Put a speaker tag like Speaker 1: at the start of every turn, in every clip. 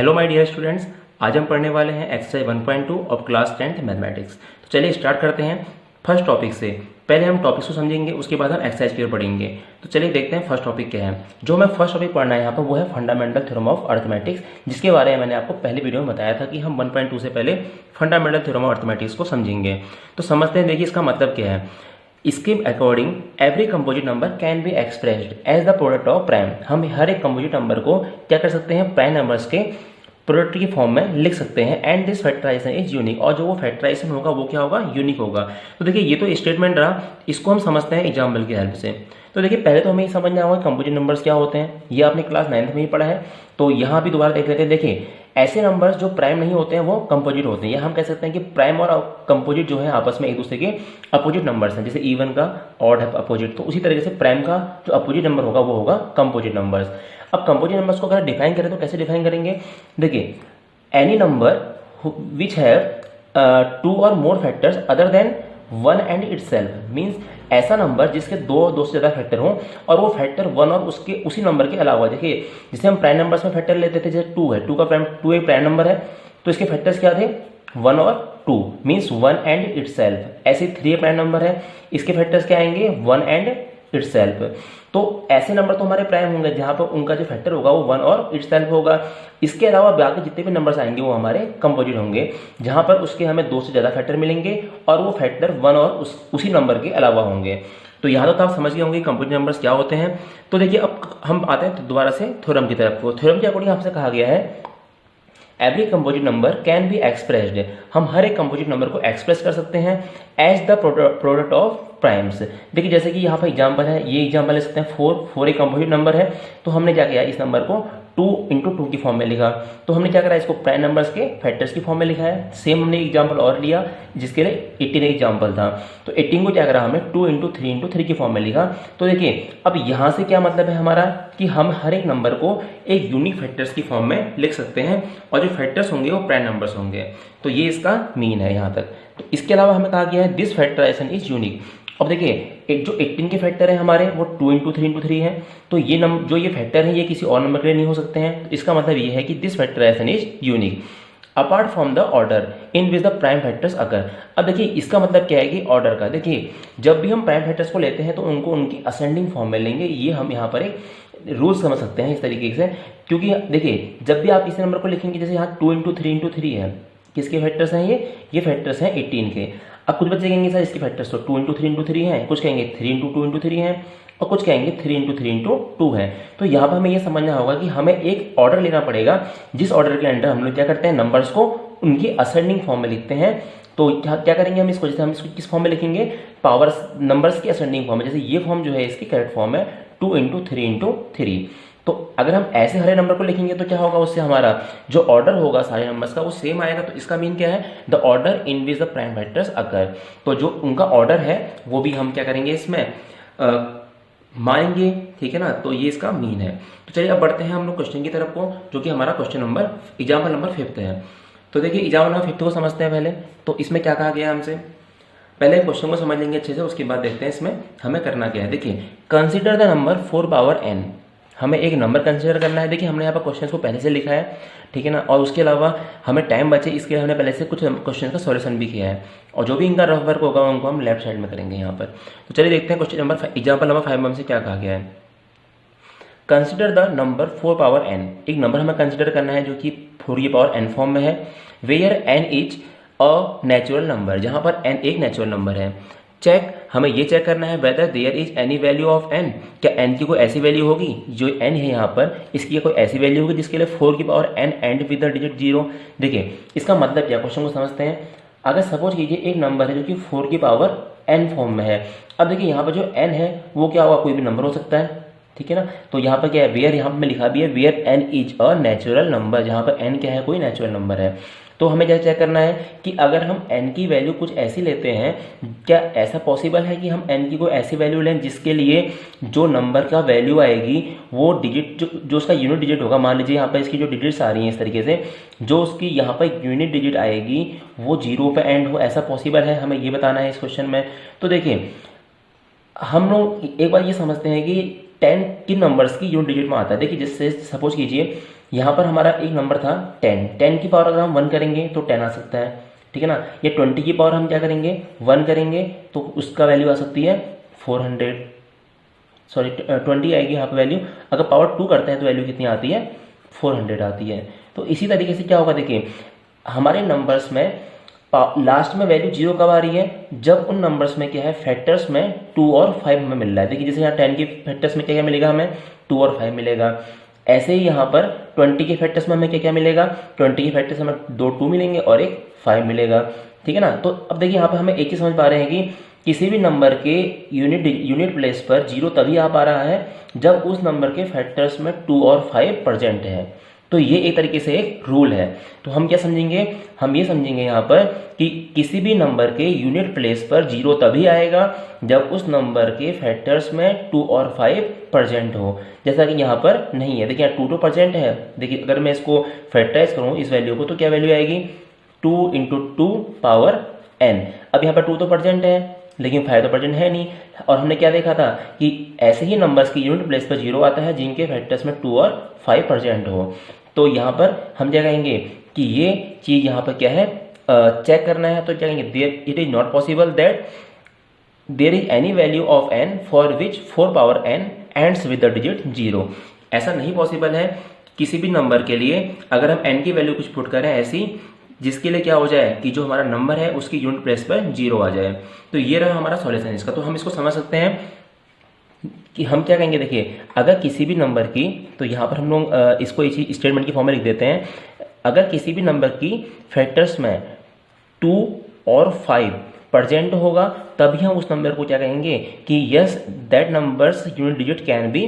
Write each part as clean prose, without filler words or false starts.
Speaker 1: Hello my dear students, आज हम पढ़ने वाले हैं exercise 1.2 of class 10th mathematics. तो चलिए स्टार्ट करते हैं फर्स्ट टॉपिक से। पहले हम टॉपिक्स को समझेंगे, उसके बाद हम एक्सरसाइज की ओर पढ़ेंगे। तो चलिए देखते हैं फर्स्ट टॉपिक क्या है। जो हमें फर्स्ट टॉपिक पढ़ना है यहाँ पर वो है फंडामेंटल थ्योरम ऑफ अर्थमेटिक्स, जिसके बारे में मैंने आपको पहले वीडियो में बताया था कि हम 1.2 से पहले फंडामेंटल थ्योरम ऑफ अर्थमेटिक्स को समझेंगे। तो समझते हैं, देखिए इसका मतलब क्या है। इसके according every composite number can be expressed as the product of prime. हम हर एक कंपोजिट नंबर को क्या कर सकते हैं, प्राइम नंबर्स के प्रोडक्ट की फॉर्म में लिख सकते हैं। And this factorization is unique, और जो वो फैक्टराइजेशन होगा वो क्या होगा, यूनिक होगा। तो देखिए ये तो स्टेटमेंट रहा, इसको हम समझते हैं एग्जाम्पल की हेल्प से। तो देखिए पहले तो हमें ये समझना होगा कंपोजिट नंबर्स क्या होते हैं। ये आपने क्लास 9th में ही पढ़ा है, तो यहाँ भी दोबारा देख लेते हैं। देखिए ऐसे नंबर्स जो प्राइम नहीं होते हैं वो कंपोजिट होते हैं, या हम कह सकते हैं कि प्राइम और कंपोजिट जो है आपस में एक दूसरे के अपोजिट नंबर्स हैं। जैसे इवन का ऑड है अपोजिट, तो उसी तरीके से प्राइम का जो अपोजिट नंबर होगा वो होगा कंपोजिट नंबर्स। अब कंपोजिट नंबर्स को अगर डिफाइन करें तो कैसे डिफाइन करेंगे। देखिए any number which have two और more factors other than one and itself, means ऐसा नंबर जिसके दो से ज़्यादा फैक्टर हों और वो फैक्टर वन और उसके उसी नंबर के अलावा। देखिए जैसे हम प्राइम नंबर्स में फैक्टर लेते थे, जैसे 2 है, 2 का प्राइम 2 एक प्राइम नंबर है, तो इसके फैक्टर्स क्या थे, 1 और 2, मीन्स 1 एंड इटसेल्फ। ऐसे 3 प्राइम नंबर है, इसके फैक्टर्स क्या आएंगे, 1 एंड इटसेल्फ। तो ऐसे नंबर तो हमारे प्राइम होंगे जहां पर उनका जो फैक्टर होगा वो 1 और इटसेल्फ होगा। इसके अलावा बाकी जितने भी नंबर्स आएंगे वो हमारे कंपोजिट होंगे, जहां पर उसके हमें 2 से ज़्यादा फैक्टर मिलेंगे और वो फैक्टर 1 और उसी नंबर के अलावा होंगे। तो यहाँ तो आप समझ गए होंगे कंपोजिट नंबर्स क्या होते हैं। तो देखिए अब हम आते हैं दोबारा से थ्योरम की तरफ। थ्योरम के अकॉर्डिंग आपसे कहा गया है every composite number can be expressed, हम हर एक कंपोजिट नंबर को एक्सप्रेस कर सकते हैं as the product of primes. देखिए जैसे कि यहाँ पर एग्जांपल है, ये एग्जांपल ले सकते हैं 4 एक कंपोजिट नंबर है, तो हमने क्या किया, इस नंबर को 2 × 2 की फॉर्म में लिखा। तो हमने क्या करा, इसको प्राइम नंबर्स के फैक्टर्स की फॉर्म में लिखा है। सेम हमने एग्जांपल और लिया जिसके लिए 18 एग्जांपल था, तो 18 को क्या करा हमने 2 × 3 × 3 की फॉर्म में लिखा। तो देखिए अब यहाँ से क्या मतलब है हमारा कि हम हर एक नंबर को एक यूनिक फैक्टर्स की फॉर्म में लिख सकते हैं और जो फैक्टर्स होंगे वो प्राइम नंबर्स होंगे। तो ये इसका मीन है यहाँ तक। तो इसके अलावा हमें कहा गया है दिस फैक्टराइजेशन इज यूनिक। अब देखिए जो 18 के फैक्टर है हमारे वो 2 × 3 × 3 है, तो ये जो ये फैक्टर है ये किसी और नंबर के लिए नहीं हो सकते हैं। तो इसका मतलब ये है कि this factorization is unique apart from the order in which the prime factors occur. अब देखिए इसका मतलब क्या है कि ऑर्डर का, देखिए जब भी हम प्राइम फैक्टर्स को लेते हैं तो उनको उनकी असेंडिंग फॉर्म में लेंगे। ये हम यहाँ पर एक रूल समझ सकते हैं इस तरीके से, क्योंकि देखिए जब भी आप किसी नंबर को लिखेंगे, जैसे यहाँ 2 × 3 × 3 है, किसके फैक्टर्स हैं ये फैक्टर्स हैं 18 के। अब कुछ बच्चे कहेंगे सर इसके फैक्टर्स तो 2 × 3 × 3 हैं, कुछ कहेंगे 3 × 2 × 3 हैं, और कुछ कहेंगे 3 × 3 × 2 है। तो यहाँ पर हमें ये समझना होगा कि हमें एक ऑर्डर लेना पड़ेगा, जिस ऑर्डर के अंडर हम लोग क्या करते हैं, नंबर्स को उनकी असेंडिंग फॉर्म में लिखते हैं। तो क्या करेंगे हम इसको, जैसे हम इसको किस फॉर्म में लिखेंगे, पावर्स नंबर्स की असेंडिंग फॉर्म में। जैसे ये फॉर्म जो है इसकी करेक्ट फॉर्म है 2 × 3 × 3। तो अगर हम ऐसे हरे नंबर को लिखेंगे तो क्या होगा, उससे हमारा जो ऑर्डर होगा सारे नंबर्स का वो सेम आएगा। तो इसका मीन क्या है, the order in which the prime factors occur. तो जो उनका ऑर्डर है वो भी हम क्या करेंगे इसमें मानेंगे, ठीक है ना। तो ये इसका मीन है। तो चलिए अब बढ़ते हैं हम लोग क्वेश्चन की तरफ को, जो कि हमारा क्वेश्चन नंबर एग्जाम्पल नंबर 5 है। तो देखिए एग्जाम्पल नंबर 5 को समझते हैं पहले। तो इसमें क्या कहा गया हमसे, पहले क्वेश्चन को समझ लेंगे अच्छे से, उसके बाद देखते हैं इसमें हमें करना क्या है। देखिए consider the number 4 power n, हमें एक नंबर कंसिडर करना है। देखिए हमने यहाँ पर क्वेश्चन को पहले से लिखा है, ठीक है ना, और उसके अलावा हमें टाइम बचे इसके लिए हमने पहले से कुछ क्वेश्चन का सॉल्यूशन भी किया है, और जो भी इनका रफ वर्क होगा उनको हम लेफ्ट साइड में करेंगे यहाँ पर। तो चलिए देखते हैं क्वेश्चन नंबर एग्जाम्पल नंबर 5 में हमसे क्या कहा गया है। Consider the number 4 power n, एक नंबर हमें कंसिडर करना है जो कि 4 की पावर n फॉर्म में है। Where n is a natural number, जहाँ पर n एक नेचुरल नंबर है। चेक, हमें ये चेक करना है whether there is any value of n, क्या n की कोई ऐसी वैल्यू होगी, जो n है यहाँ पर इसकी कोई ऐसी वैल्यू होगी जिसके लिए 4 की power n and with the digit 0। देखिए इसका मतलब क्या, क्वेश्चन को समझते हैं। अगर सपोज कीजिए एक नंबर है जो कि 4 की पावर n फॉर्म में है। अब देखिए यहाँ पर जो n है वो क्या होगा, कोई भी नंबर हो सकता है, ठीक है ना। तो यहाँ पर क्या है, वेयर यहाँ पर मैं लिखा भी है where n is a natural number, जहाँ पर n क्या है, कोई नेचुरल नंबर है। तो हमें क्या चेक करना है कि अगर हम n की वैल्यू कुछ ऐसी लेते हैं, क्या ऐसा पॉसिबल है कि हम n की कोई ऐसी वैल्यू लें जिसके लिए जो नंबर का वैल्यू आएगी वो डिजिट जो उसका यूनिट डिजिट होगा। मान लीजिए यहाँ पर इसकी जो डिजिट्स आ रही हैं इस तरीके से, जो उसकी यहाँ पर यूनिट डिजिट आएगी वो 0 पे एंड हो, ऐसा पॉसिबल है, हमें ये बताना है इस क्वेश्चन में। तो देखिए हम लोग एक बार ये समझते हैं कि 10 किन नंबर्स की यूनिट डिजिट में आता है। देखिए जैसे सपोज कीजिए यहाँ पर हमारा एक नंबर था 10, 10 की पावर अगर हम 1 करेंगे तो 10 आ सकता है, ठीक है ना। ये 20 की पावर हम क्या करेंगे 1 करेंगे तो उसका वैल्यू आ सकती है 400, सॉरी 20 आएगी यहाँ पर वैल्यू। अगर पावर 2 करते हैं तो वैल्यू कितनी आती है 400 आती है। तो इसी तरीके से क्या होगा देखिए, हमारे नंबर्स में लास्ट में वैल्यू 0 कब आ रही है, जब उन नंबर्स में क्या है फैक्टर्स में 2 और 5 हमें मिल रहा है। देखिए जैसे यहाँ 10 के फैक्टर्स में क्या क्या मिलेगा हमें 2 और 5 मिलेगा। ऐसे ही यहाँ पर 20 के फैक्टर्स में हमें क्या क्या मिलेगा, 20 के फैक्टर्स में 2 2 मिलेंगे और एक 5 मिलेगा, ठीक है ना। तो अब देखिए यहाँ पर हमें एक चीज समझ पा रहे हैं कि किसी भी नंबर के यूनिट प्लेस पर 0 तभी आ पा रहा है जब उस नंबर के फैक्टर्स में 2 और 5 प्रेजेंट है। तो ये एक तरीके से एक रूल है। तो हम क्या समझेंगे, हम ये समझेंगे यहाँ पर कि किसी भी नंबर के यूनिट प्लेस पर 0 तभी आएगा जब उस नंबर के फैक्टर्स में 2 और 5 प्रेजेंट हो, जैसा कि यहाँ पर नहीं है। देखिए 2 तो प्रेजेंट है, देखिए अगर मैं इसको फैक्टराइज करूँ इस वैल्यू को तो क्या वैल्यू आएगी 2 × 2 पावर n। अब यहाँ पर 2 तो प्रेजेंट है लेकिन 5 तो प्रेजेंट है नहीं। और हमने क्या देखा था कि ऐसे ही नंबर्स की यूनिट प्लेस पर 0 आता है जिनके फैक्टर्स में 2 और 5 प्रेजेंट हो। तो यहाँ पर हम क्या कहेंगे कि ये चीज़ यहाँ पर क्या है चेक करना है, तो क्या कहेंगे it is not possible that there is any value of n for which 4 power n ends with the digit 0। ऐसा नहीं पॉसिबल है किसी भी नंबर के लिए अगर हम n की वैल्यू कुछ पुट करें ऐसी जिसके लिए क्या हो जाए कि जो हमारा नंबर है उसकी यूनिट प्लेस पर 0 आ जाए। तो ये रहा हमारा सॉल्यूशन इसका। तो हम इसको समझ सकते हैं कि हम क्या कहेंगे, देखिए अगर किसी भी नंबर की, तो यहाँ पर हम लोग इसको इसी स्टेटमेंट की फॉर्म में लिख देते हैं, अगर किसी भी नंबर की फैक्टर्स में 2 और 5 प्रेजेंट होगा तभी हम उस नंबर को क्या कहेंगे कि yes that numbers unit digit can be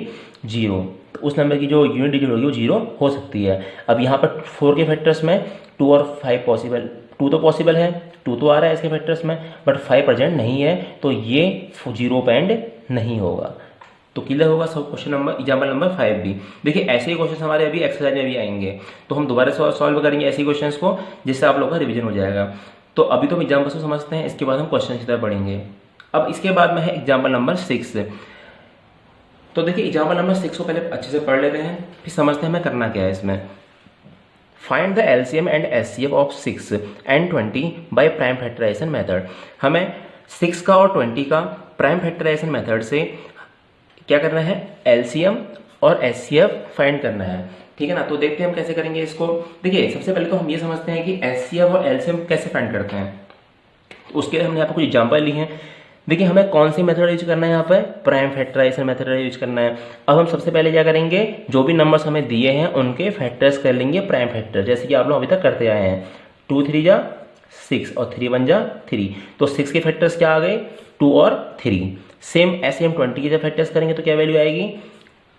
Speaker 1: 0। तो उस नंबर की जो यूनिट डिजिट होगी वो 0 हो सकती है। अब यहाँ पर 4 के फैक्टर्स में 2 और 5 पॉसिबल, 2 तो पॉसिबल है, 2 तो आ रहा है इसके फैक्टर्स में, बट 5 प्रेजेंट नहीं है, तो ये 0 पे एंड नहीं होगा। तो क्लियर होगा सब क्वेश्चन नंबर एग्जाम्पल नंबर 5 भी। देखिए ऐसे ही क्वेश्चन हमारे अभी एक्सरसाइज में भी आएंगे, तो हम दोबारा सॉल्व करेंगे ऐसे क्वेश्चन को जिससे आप लोगों का रिवीजन हो जाएगा। तो अभी तो हम एग्जाम्पल को समझते हैं, इसके बाद हम क्वेश्चन की तरफ पढ़ेंगे। अब इसके बाद में है एग्जाम्पल नंबर 6। तो देखिए एग्जाम्पल नंबर 6 को पहले अच्छे से पढ़ लेते हैं, फिर समझते हैं हमें करना क्या है इसमें। Find the LCM and HCF of 6 and 20 by prime factorisation method. हमें 6 का और 20 का प्राइम फैक्टराइजेशन मेथड से क्या करना है, एलसीएम और एचसीएफ फाइंड करना है, ठीक है ना। तो देखते हैं हम कैसे करेंगे इसको। देखिए सबसे पहले तो हम ये समझते हैं कि एचसीएफ और एलसीएम कैसे फाइंड करते हैं। तो उसके लिए हमने यहाँ पर कुछ एग्जाम्पल ली हैं। देखिए हमें कौन सी मेथड यूज करना है, यहाँ पर प्राइम फैक्टराइजेशन मेथड यूज करना है। अब हम सबसे पहले क्या करेंगे, जो भी नंबर्स हमें दिए हैं उनके फैक्टर्स कर लेंगे प्राइम फैक्टर, जैसे कि आप लोग अभी तक करते आए हैं। 2 3 जा 6 और 3 1 जा 3। तो 6 के फैक्टर्स क्या आ गए 2 और 3। सेम ऐसे हम 20 के जब फैक्टर्स करेंगे तो क्या वैल्यू आएगी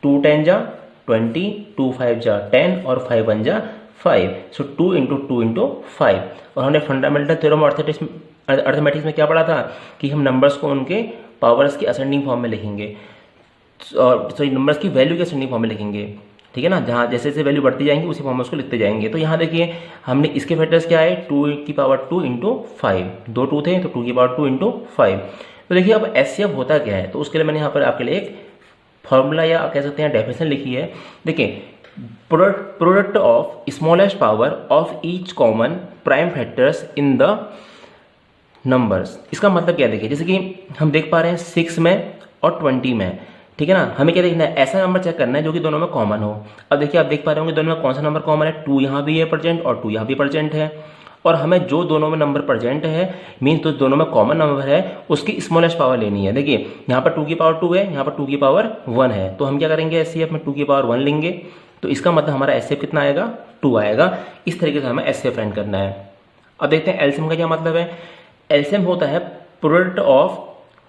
Speaker 1: 2 10 जा 20, 2 5 जा 10 और 5 1 जा 5। सो 2 × 2 × 5। और हमने फंडामेंटल थ्योरम अर्थमेटिक्स में क्या पढ़ा था कि हम नंबर्स को उनके पावर्स की असेंडिंग फॉर्म में लिखेंगे, और सॉरी नंबर्स की वैल्यू की असेंडिंग फॉर्म में लिखेंगे, ठीक है ना। जहाँ जैसे जैसे वैल्यू बढ़ती जाएंगी उसी फॉर्म में उसको लिखते जाएंगे। तो यहाँ देखिए हमने इसके फैक्टर्स क्या आए 2 की पावर 2 × 5, 2 2 थे तो 2 की पावर 2 × 5। तो देखिए अब एचसीएफ होता क्या है, तो उसके लिए मैंने यहाँ पर आपके लिए एक फॉर्मूला या आप कह सकते हैं डेफिनेशन लिखी है। देखिए product of smallest power of each common prime factors in the numbers. इसका मतलब क्या, देखिए जैसे कि हम देख पा रहे हैं 6 में और 20 में, ठीक है ना। हमें क्या देखना है, ऐसा नंबर चेक करना है जो कि दोनों में कॉमन हो। अब देखिए आप देख पा रहे होंगे दोनों में कौन सा नंबर कॉमन है, 2 यहाँ भी है प्रेजेंट और 2 यहाँ भी प्रेजेंट है। और हमें जो दोनों में नंबर प्रेजेंट है मीन्स तो दोनों में कॉमन नंबर है उसकी स्मॉलेस्ट पावर लेनी है। देखिए यहाँ पर 2 की पावर 2 है, यहाँ पर 2 की पावर 1 है, तो हम क्या करेंगे एचसीएफ में 2 की पावर 1 लेंगे। तो इसका मतलब हमारा एचसीएफ कितना आएगा 2 आएगा। इस तरीके से हमें एचसीएफ फाइंड करना है। अब देखते हैं एलसीएम का क्या मतलब है। एलसीएम होता है product of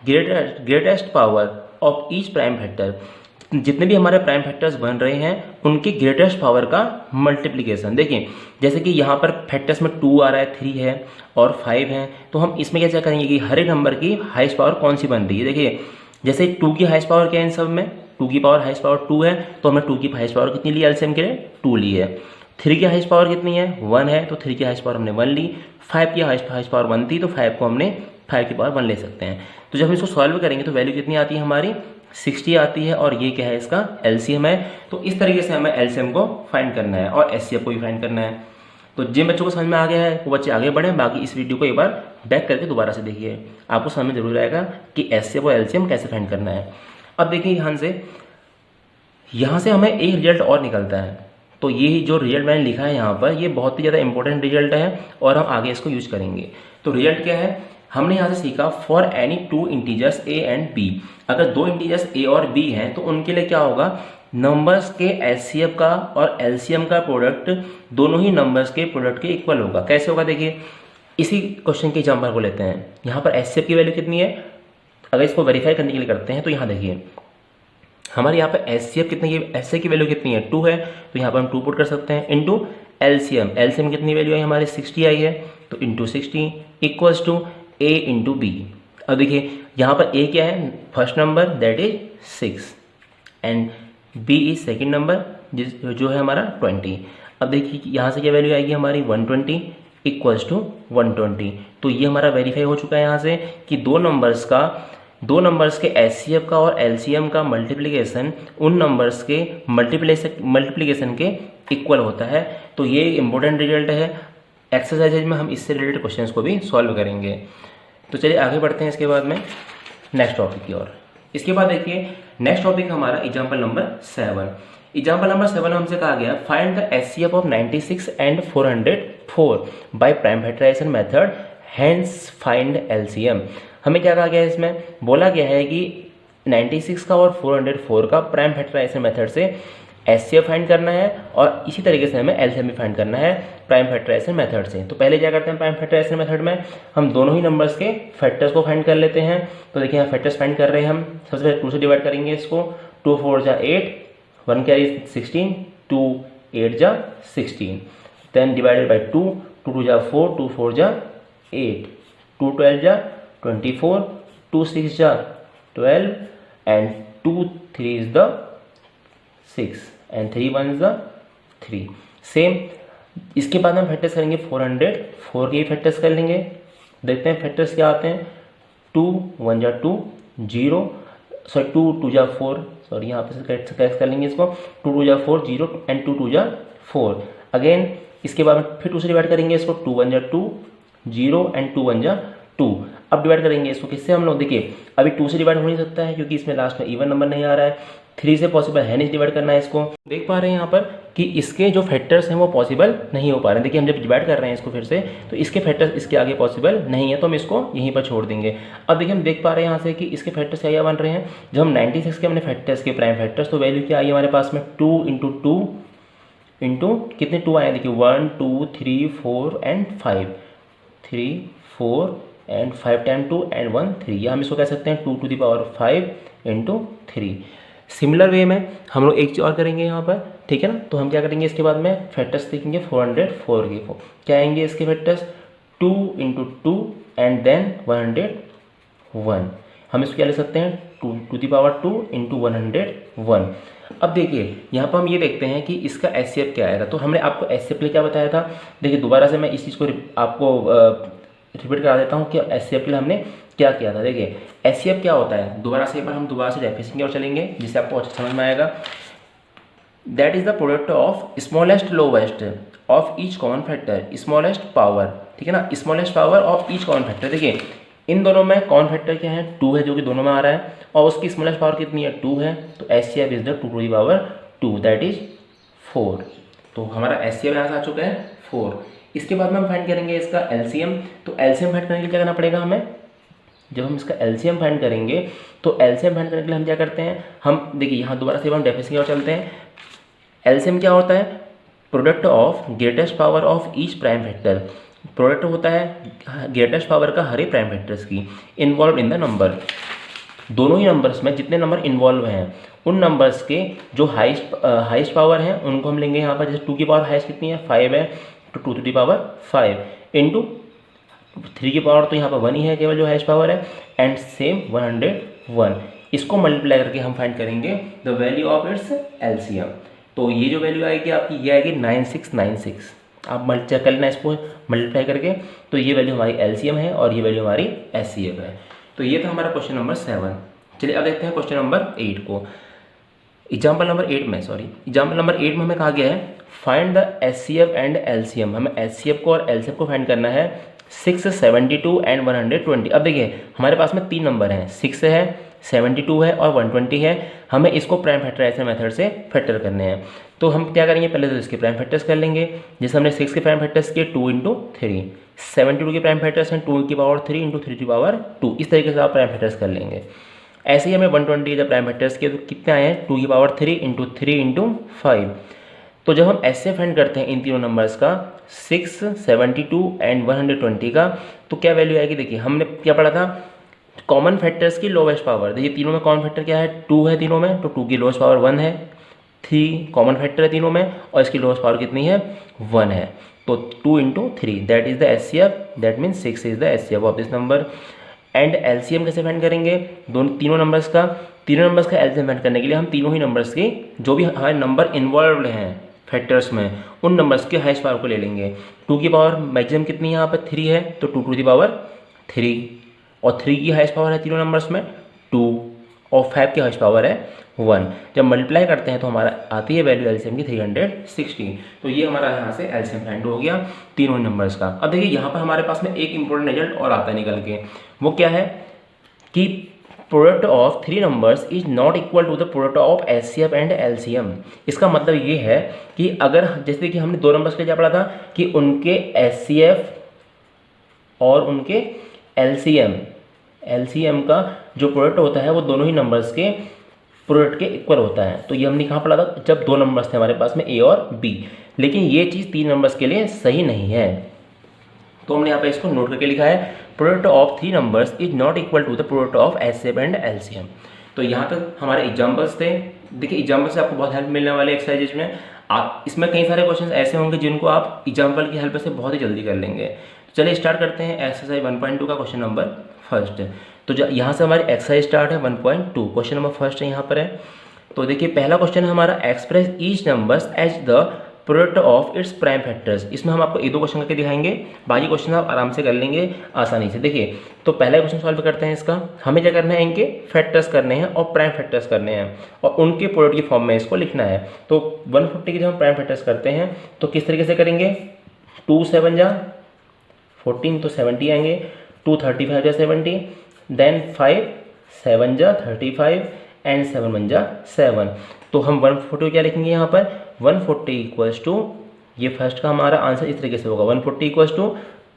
Speaker 1: greatest power of each prime factor. जितने भी हमारे प्राइम फैक्टर्स बन रहे हैं उनकी ग्रेटेस्ट पावर का मल्टीप्लिकेशन। देखिए जैसे कि यहाँ पर फैक्टर्स में 2 आ रहा है, 3 है और 5 है, तो हम इसमें क्या करेंगे कि हर एक नंबर की हाईएस्ट पावर कौन सी बन रही है। देखिए जैसे 2 की हाईएस्ट पावर क्या है इन सब में, 2 की पावर हाईएस्ट पावर 2 है, तो हमने 2 की हाईएस्ट पावर कितनी ली एलसीएम के लिए 2 ली है। 3 की हाईएस्ट पावर कितनी है 1 है, तो 3 की हाईएस्ट पावर हमने 1 ली। 5 की हाईएस्ट पावर 1 थी, तो 5 को हमने 5 की पावर 1 ले सकते हैं। तो जब हम इसको सॉल्व करेंगे तो वैल्यू कितनी आती है हमारी 60 आती है और ये क्या है, इसका एलसीएम है। तो इस तरीके से हमें एलसीएम को फाइंड करना है और एचसीएफ को भी फाइंड करना है। तो जिन बच्चों को समझ में आ गया है वो बच्चे आगे बढ़ें, बाकी इस वीडियो को एक बार बैक करके दोबारा से देखिए, आपको समझ में जरूर आएगा कि एचसीएफ और एलसीएम कैसे फाइंड करना है। अब देखिए यहाँ से हमें एक रिजल्ट और निकलता है। तो ये जो रिजल्ट मैंने लिखा है यहाँ पर, ये बहुत ही ज़्यादा इंपॉर्टेंट रिजल्ट है और हम आगे इसको यूज करेंगे। तो रिजल्ट क्या है, हमने यहाँ से सीखा for any two integers a and b, अगर दो इंटीजर्स ए और बी हैं तो उनके लिए क्या होगा, नंबर्स के एचसीएफ का और एलसीएम का प्रोडक्ट दोनों ही नंबर्स के प्रोडक्ट के इक्वल होगा। कैसे होगा, देखिए इसी क्वेश्चन के एग्जाम्पल को लेते हैं। यहाँ पर एचसीएफ की वैल्यू कितनी है, अगर इसको वेरीफाई करने के लिए करते हैं तो यहाँ देखिए हमारे यहाँ पर एचसीएफ कितनी है, एचसीएफ की वैल्यू कितनी है 2 है, तो यहाँ पर हम 2 पुट कर सकते हैं इनटू एलसीएम। एलसीएम कितनी वैल्यू है हमारी 60 आई है, तो into 60 equals to a into b. अब देखिए यहाँ पर ए क्या है, first number that is 6 and b is second number जो है हमारा 20। अब देखिए यहाँ से क्या वैल्यू आएगी हमारी 120 इक्वल्स टू 120। तो ये हमारा वेरीफाई हो चुका है यहाँ से कि दो नंबर्स के एचसीएफ का और एलसीएम का मल्टीप्लिकेशन उन नंबर्स के मल्टीप्लिकेशन के इक्वल होता है। तो ये इंपॉर्टेंट रिजल्ट है। एक्सरसाइज में हम इससे रिलेटेड क्वेश्चंस को भी सॉल्व करेंगे। तो चलिए आगे बढ़ते हैं इसके बाद में नेक्स्ट टॉपिक की ओर। इसके बाद देखिए नेक्स्ट टॉपिक हमारा एग्जांपल नंबर 7। एग्जांपल नंबर 7 में हमसे कहा गया find the HCF of 96 and 404 by prime factorisation method, hence find LCM. हमें क्या कहा गया है, इसमें बोला गया है कि 96 का और 404 का प्राइम फैक्टराइजेशन मेथड से एचसीएफ फाइंड करना है और इसी तरीके से हमें एलसीएम भी फाइंड करना है प्राइम फैक्टराइजेशन मेथड से। तो पहले क्या करते हैं, प्राइम फैक्टराइजेशन मेथड में हम दोनों ही नंबर्स के फैक्टर्स को फाइंड कर लेते हैं। तो देखिए यहाँ फैक्टर्स फाइंड कर रहे हैं हम, सबसे पहले 2 से डिवाइड करेंगे इसको, 2 4 जा 8, 1 कैरी 16, 2 8 जा 16, देन डिवाइडेड बाई 2, 2 2 जा 4, 2 4 जा 8, 2 12 जा 24, 2 6 जा 12 and 2 3 is the 6 and 3 1 is the 3। Same इसके बाद हम फैक्टर्स करेंगे 404 के फैक्टर्स कर लेंगे। देखते हैं फैक्टर्स क्या आते हैं, 2 1 जा 2 0, सॉरी 2 2 जा 4, सॉरी यहाँ पे करेक्ट कर लेंगे इसको, 2 2 जा 4 0 एंड 2 2 जा 4। अगेन इसके बाद फिर 2 से डिवाइड करेंगे इसको, 2 1 जा 2 0 एंड 2 1 जा 2। अब डिवाइड करेंगे इसको किससे हम लोग, देखिए अभी 2 से डिवाइड हो नहीं सकता है क्योंकि इसमें लास्ट में इवन नंबर नहीं आ रहा है, 3 से पॉसिबल है नहीं डिवाइड करना है इसको। देख पा रहे हैं यहाँ पर कि इसके जो फैक्टर्स हैं वो पॉसिबल नहीं हो पा रहे हैं। देखिए हम जब डिवाइड कर रहे हैं इसको फिर से, तो इसके फैक्टर्स इसके आगे पॉसिबल नहीं है, तो हम इसको यहीं पर छोड़ देंगे। अब देखिए हम देख पा रहे हैं यहाँ से कि इसके फैक्टर्स क्या बन रहे हैं। जब हम 96 के हमने फैक्टर्स के प्राइम फैक्टर्स, तो वैल्यू क्या आई हमारे पास में 2 इंटू 2 इंटू कितने 2 आए, देखिए 1 2 3 4 एंड 5, 3 4 एंड 5 टाइम 2 एंड 1 3, या हम इसको कह सकते हैं 2 to the power 5 into 3। Similar way में हम लोग एक चीज़ और करेंगे यहाँ पर, ठीक है ना। तो हम क्या करेंगे इसके बाद में फैक्टर्स देखेंगे 404 के, क्या आएंगे इसके फैक्टर्स 2 इंटू 2 एंड देन 101। हम इसको क्या ले सकते हैं 2 टू द पावर 2 इंटू 101। अब देखिए यहाँ पर हम ये देखते हैं कि इसका एचसीएफ क्या आएगा। तो हमने आपको एचसीएफ के लिए क्या बताया था, देखिए दोबारा से मैं इस चीज़ को आपको रिपीट करा देता हूँ कि एचसीएफ के लिए हमने क्या किया था। देखिए एचसीएफ क्या होता है, दोबारा से डेफिनेशन की ओर चलेंगे जिससे आपको अच्छा समझ में आएगा। That is the product of smallest lowest of each common factor, smallest power, ठीक है ना, smallest power of each common factor. देखिए इन दोनों में कॉमन फैक्टर क्या है 2 है, जो कि दोनों में आ रहा है, और उसकी स्मॉलेस्ट पावर कितनी है 2 है। तो HCF is the 2 to the power 2 that is 4। तो हमारा एचसीएफ यहाँ से आ चुका है 4। इसके बाद में हम फाइंड करेंगे इसका एलसीएम। तो एलसीएम फाइंड करने के लिए क्या करना पड़ेगा हमें, जब हम इसका एलसीएम फाइंड करेंगे तो एलसीएम फाइंड करने के लिए हम क्या करते हैं, हम देखिए यहाँ दोबारा से हम डेफिनेशन की ओर चलते हैं। एलसीएम क्या होता है, product of greatest power of each prime factor, product होता है ग्रेटेस्ट पावर का हर एक प्राइम फैक्टर्स की, इन्वॉल्व इन द नंबर, दोनों ही नंबर्स में जितने नंबर इन्वॉल्व हैं उन नंबर्स के जो हाईएस्ट पावर हैं उनको हम लेंगे यहाँ पर। जैसे 2 की पावर हाईएस्ट कितनी है 5 है, तो 2 टू द पावर 5 इंटू 3 की पावर तो यहाँ पर 1 ही है केवल जो हाईएस्ट पावर है, एंड सेम 101। इसको मल्टीप्लाई करके हम फाइंड करेंगे the value of its LCM. तो ये जो वैल्यू आएगी आपकी ये आएगी 9696। आप चेक कर लेना इसको मल्टीप्लाई करके, तो ये वैल्यू हमारी एलसीएम है और ये वैल्यू हमारी एचसीएफ है। तो ये था हमारा क्वेश्चन नंबर 7, चलिए अब देखते हैं क्वेश्चन नंबर 8 को। एग्जाम्पल नंबर 8 में हमें कहा गया है find the HCF and LCM। हमें HCF को और LCM को फाइंड करना है 6, 72 एंड 120। अब देखिए हमारे पास में 3 नंबर हैं, 6 है, 72 है और 120 है। हमें इसको प्राइम फैक्टराइजेशन मेथड से फैक्टर करने हैं। तो हम क्या करेंगे, पहले तो इसके प्राइम फैक्टर्स कर लेंगे। जैसे हमने 6 के प्राइम फैक्टर्स किए 2 × 3, 72 के प्राइम फैक्टर्स हैं 2 की पावर 3 × 3 की पावर 2। इस तरीके से आप प्राइम फैक्टर्स कर लेंगे। ऐसे ही हमें 120 जब प्राइम फैक्टर्स किए तो कितने आए हैं, 2 की पावर 3 × 3 × 5। तो जब हम ऐसे फाइंड करते हैं इन तीनों नंबर्स का 6, 72 एंड 120 का, तो क्या वैल्यू आएगी। देखिए हमने क्या पढ़ा था, कॉमन फैक्टर्स की लोवेस्ट पावर। देखिए तीनों में कॉमन फैक्टर क्या है, 2 है तीनों में, तो 2 की लोवेस्ट पावर 1 है। 3 कॉमन फैक्टर है तीनों में और इसकी लोवेस्ट पावर कितनी है, 1 है। तो 2 × 3 that is the HCF, that means 6 is the HCF of this number. And LCM कैसे फाइंड करेंगे, तीनों नंबर्स का LCM फाइंड करने के लिए हम तीनों ही नंबर्स की जो भी हमारे नंबर इन्वॉल्व हैं फैक्टर्स में, उन नंबर्स के हाईएस्ट पावर को ले लेंगे। 2 की पावर मैक्सिमम कितनी है यहाँ पर 3 है, तो 2 × 3 और 3 की हाईएस्ट पावर है तीनों नंबर्स में 2 और 5 की हाईएस्ट पावर है 1। जब मल्टीप्लाई करते हैं तो हमारा आती है वैल्यू LCM की 360। तो ये हमारा यहाँ से LCM फाइंड हो गया तीनों नंबर्स का। अब देखिए यहाँ पर हमारे पास में एक इंपॉर्टेंट रिजल्ट और आता है निकल के, वो क्या है कि product of 3 numbers is not equal to the product of HCF and LCM। इसका मतलब ये है कि अगर जैसे कि हमने 2 नंबर्स के लिए क्या पढ़ा था कि उनके HCF और उनके LCM का जो प्रोडक्ट होता है वो दोनों ही नंबर्स के प्रोडक्ट के इक्वल होता है। तो ये हमने कहाँ पढ़ा था, जब 2 नंबर्स थे हमारे पास में A और B। लेकिन ये चीज़ 3 नंबर्स के लिए सही नहीं है, तो हमने यहाँ पे इसको नोट करके लिखा है product of 3 numbers is not equal to the product of HCF and LCM। तो यहाँ तक हमारे एग्जाम्पल्स थे। देखिए एग्जाम्पल से आपको बहुत हेल्प मिलने वाले एक्सरसाइजेज में। आप इसमें कई सारे क्वेश्चन ऐसे होंगे जिनको आप एग्जाम्पल की हेल्प से बहुत ही जल्दी कर लेंगे। चलिए स्टार्ट करते हैं एक्सरसाइज 1.2 का क्वेश्चन नंबर फर्स्ट। तो यहाँ से हमारी एक्सरसाइज स्टार्ट है 1.2, क्वेश्चन नंबर फर्स्ट है यहाँ पर है। तो देखिए पहला क्वेश्चन है हमारा express each numbers as the product of its prime factors. इसमें हम आपको 1-2 क्वेश्चन करके दिखाएंगे, बाकी क्वेश्चन आप आराम से कर लेंगे आसानी से। देखिए तो पहला क्वेश्चन सॉल्व करते हैं इसका। हमें क्या करना है, इनके फैक्टर्स करने हैं और प्राइम फैक्टर्स करने हैं और उनके प्रोडक्ट की फॉर्म में इसको लिखना है। तो 150 के जब हम प्राइम फैक्टर्स करते हैं तो किस तरीके से करेंगे, 2 7 जा 14 तो 70 आएंगे, 2 35 जा 70, देन 5 7 जा 35 एंड 7 1 जा 7। तो हम 140 क्या लिखेंगे यहाँ पर, 140 इक्वल्स टू, ये फर्स्ट का हमारा आंसर इस तरीके से होगा 140 इक्वल्स टू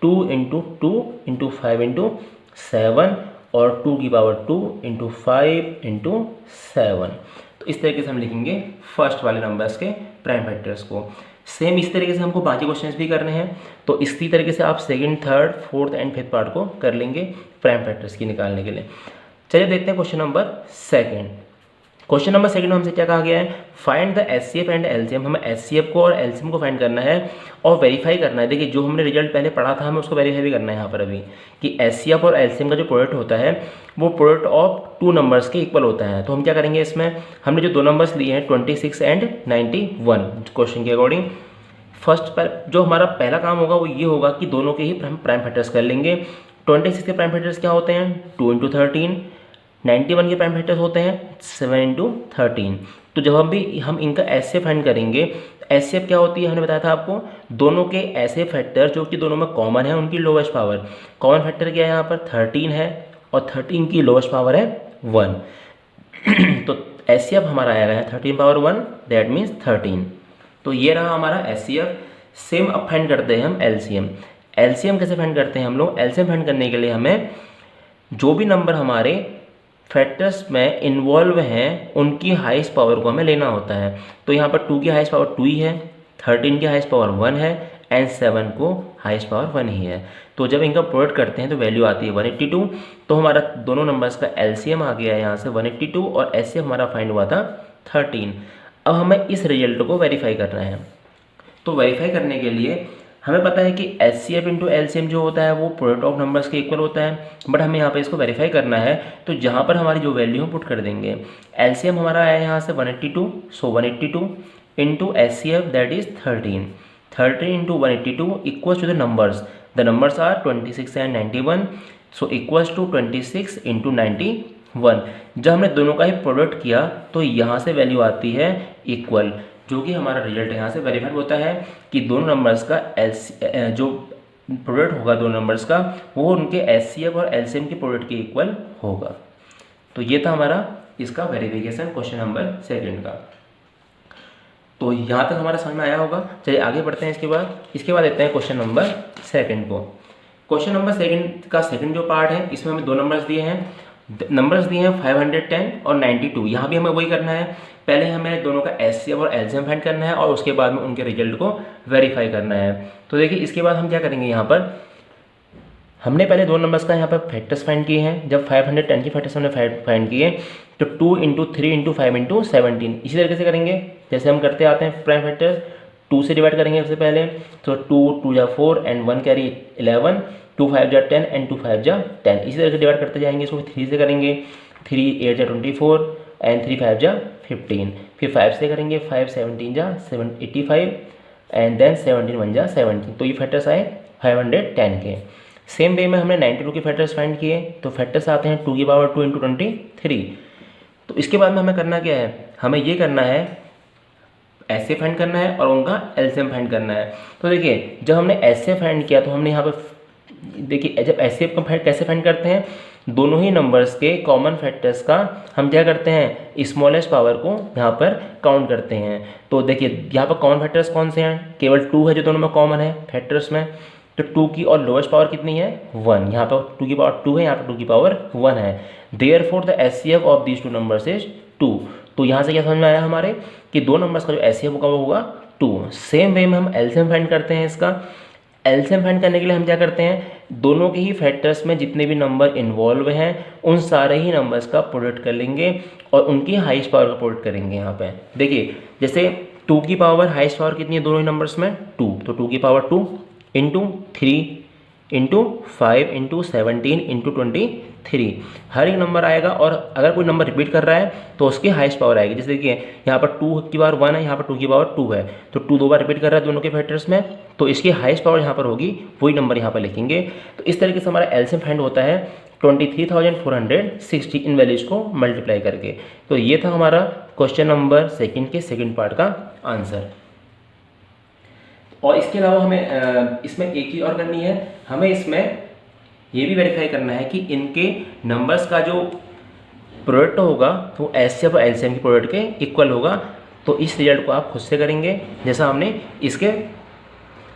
Speaker 1: 2 × 2 × 5 × 7 और 2 की पावर 2 × 5 × 7। तो इस तरीके से हम लिखेंगे फर्स्ट वाले नंबर्स के प्राइम फैक्टर्स को। सेम इस तरीके से हमको बाकी क्वेश्चंस भी करने हैं, तो इसी तरीके से आप second, third, fourth and fifth part को कर लेंगे प्राइम फैक्टर्स की निकालने के लिए। चलिए देखते हैं question number second. Question number second में हमसे क्या कहा गया है, find the HCF and LCM। हमें HCF को और LCM को फाइंड करना है और वेरीफाई करना है। देखिए जो हमने रिजल्ट पहले पढ़ा था हमें उसको वेरीफाई भी करना है यहाँ पर अभी, कि HCF और LCM का जो प्रोडक्ट होता है वो प्रोडक्ट ऑफ 2 नंबर्स के इक्वल होता है। तो हम क्या करेंगे, इसमें हमने जो 2 नंबर्स लिए हैं 26 एंड 91 क्वेश्चन के अकॉर्डिंग, फर्स्ट पर जो हमारा पहला काम होगा वो ये होगा कि दोनों के ही प्राइम फैक्टर्स कर लेंगे। 26 के प्राइम फैक्टर्स क्या होते हैं, 2 × 13। 91 के प्राइम फैक्टर्स होते हैं 7 × 13। तो जब हम इनका HCF फाइंड करेंगे, HCF क्या होती है हमने बताया था आपको, दोनों के ऐसे फैक्टर जो कि दोनों में कॉमन है उनकी लोवेस्ट पावर। कॉमन फैक्टर क्या है यहाँ पर 13 है और 13 की लोवेस्ट पावर है 1। तो HCF हमारा आएगा है 13 पावर 1 दैट मीन्स 13। तो ये रहा हमारा HCF। सेम अब फाइंड करते हैं हम LCM। LCM कैसे फाइंड करते हैं हम लोग, LCM फाइंड करने के लिए हमें जो भी नंबर हमारे फैक्टर्स में इन्वॉल्व हैं उनकी हाईएस्ट पावर को हमें लेना होता है। तो यहाँ पर 2 की हाईएस्ट पावर 2 ही है, 13 की हाईएस्ट पावर 1 है एंड 7 को हाईएस्ट पावर 1 ही है। तो जब इनका प्रोडक्ट करते हैं तो वैल्यू आती है 182। तो हमारा दोनों नंबर्स का LCM आ गया है यहाँ से 182 और HCF हमारा फाइंड हुआ था 13। अब हमें इस रिजल्ट को वेरीफाई करना है। तो वेरीफाई करने के लिए हमें पता है कि HCF × LCM जो होता है वो प्रोडक्ट ऑफ नंबर्स के इक्वल होता है, बट हमें यहाँ पे इसको वेरीफाई करना है। तो जहाँ पर हमारी जो वैल्यू हम पुट कर देंगे, LCM हमारा आया यहाँ से 182, so 182 × HCF that is 13। 13 × 182 equals to the numbers, the numbers are 26 and 91, so equals to 26 × 1। जब हमने दोनों का ही प्रोडक्ट किया तो यहाँ से वैल्यू आती है इक्वल, जो कि हमारा रिजल्ट यहाँ से वेरीफाइड होता है कि दोनों नंबर्स का जो प्रोडक्ट होगा दोनों नंबर्स का वो उनके एचसीएफ और एलसीएम के प्रोडक्ट के इक्वल होगा। तो ये था हमारा इसका वेरिफिकेशन क्वेश्चन नंबर 2 का। तो यहाँ तक हमारा समझ में आया होगा। चलिए आगे बढ़ते हैं। इसके बाद देखते हैं क्वेश्चन नंबर 2 को। क्वेश्चन नंबर 2 का सेकंड जो पार्ट है इसमें हमें दो नंबर्स दिए हैं 510 और 92। यहाँ भी हमें वही करना है, पहले हमें दोनों का एचसीएफ और एलसीएम फाइंड करना है और उसके बाद में उनके रिजल्ट को वेरीफाई करना है। तो देखिए इसके बाद हम क्या करेंगे, यहाँ पर हमने पहले दो नंबर्स का यहाँ पर फैक्टर्स फाइंड किए हैं। जब 510 की फैक्टर्स हमने फाइंड किए तो 2 × 3 × 5 × 17 इसी तरीके से करेंगे जैसे हम करते आते हैं। प्राइम फैक्टर्स 2 से डिवाइड करेंगे सबसे पहले, तो 2 × 4 एंड 1 कैरी 11, 2 × 5 = 10 एंड 2 × 5 = 10। इसी तरह से डिवाइड करते जाएंगे। इसको 3 से करेंगे, 3 × 8 = 24 एंड 3 × 5 = 15। फिर 5 से करेंगे, 5 × 17 = 85 एंड देन 17 × 1 = 17। तो ये फैक्टर्स आए 510 के। सेम वे में हमने 92 के फैक्टर्स फाइंड किए, तो फैक्टर्स आते हैं 2 की पावर 2 × 23। तो इसके बाद में हमें करना क्या है, हमें ये करना है ऐसे फाइंड करना है और उनका एलसीएम फाइंड करना है। तो देखिए जब हमने ऐसे फाइंड किया तो हमने यहाँ पर देखिए जब ऐसे कैसे फाइंड करते हैं, दोनों ही नंबर्स के कॉमन फैक्टर्स का हम क्या करते हैं स्मॉलेस्ट पावर को यहाँ पर काउंट करते हैं। तो देखिए यहाँ पर कॉमन फैक्टर्स कौन से हैं, केवल 2 है जो दोनों में कॉमन है फैक्टर्स में। तो 2 की और लोएस्ट पावर कितनी है 1, यहाँ पर 2 की पावर 2 है, यहाँ पर 2 की पावर 1 है। Therefore the HCF of these two numbers is 2। तो यहाँ से क्या समझ में आया हमारे कि दो नंबर्स का जो एचसीएफ होगा वो होगा 2। सेम वे में हम एलसीएम फाइंड करते हैं। इसका एलसीएम फाइंड करने के लिए हम क्या करते हैं, दोनों के ही फैक्टर्स में जितने भी नंबर इन्वॉल्व हैं उन सारे ही नंबर्स का प्रोडक्ट कर लेंगे और उनकी हाईएस्ट पावर का प्रोडक्ट करेंगे। यहाँ पे देखिए जैसे 2 की पावर हाईएस्ट पावर कितनी है दोनों ही नंबर्स में 2, तो 2 की पावर 2 × 3 × 5 × 17 × 23 हर एक नंबर आएगा। और अगर कोई नंबर रिपीट कर रहा है तो उसकी हाईएस्ट पावर आएगी। जैसे देखिए यहाँ पर 2 की पावर 1 है, यहाँ पर 2 की पावर 2 है, तो 2 2 बार रिपीट कर रहा है दोनों के फैक्टर्स में, तो इसकी हाईएस्ट पावर यहाँ पर होगी, वही नंबर यहाँ पर लिखेंगे। तो इस तरीके से हमारा एलसीएम फाइंड होता है 23,460 इन वैल्यूज को मल्टीप्लाई करके। तो ये था हमारा क्वेश्चन नंबर 2 के सेकेंड पार्ट का आंसर। और इसके अलावा हमें इसमें एक चीज़ और करनी है, हमें इसमें ये भी वेरीफाई करना है कि इनके नंबर्स का जो प्रोडक्ट होगा वो एचसीएफ और एलसीएम के प्रोडक्ट के इक्वल होगा। तो इस रिजल्ट को आप खुद से करेंगे जैसा हमने इसके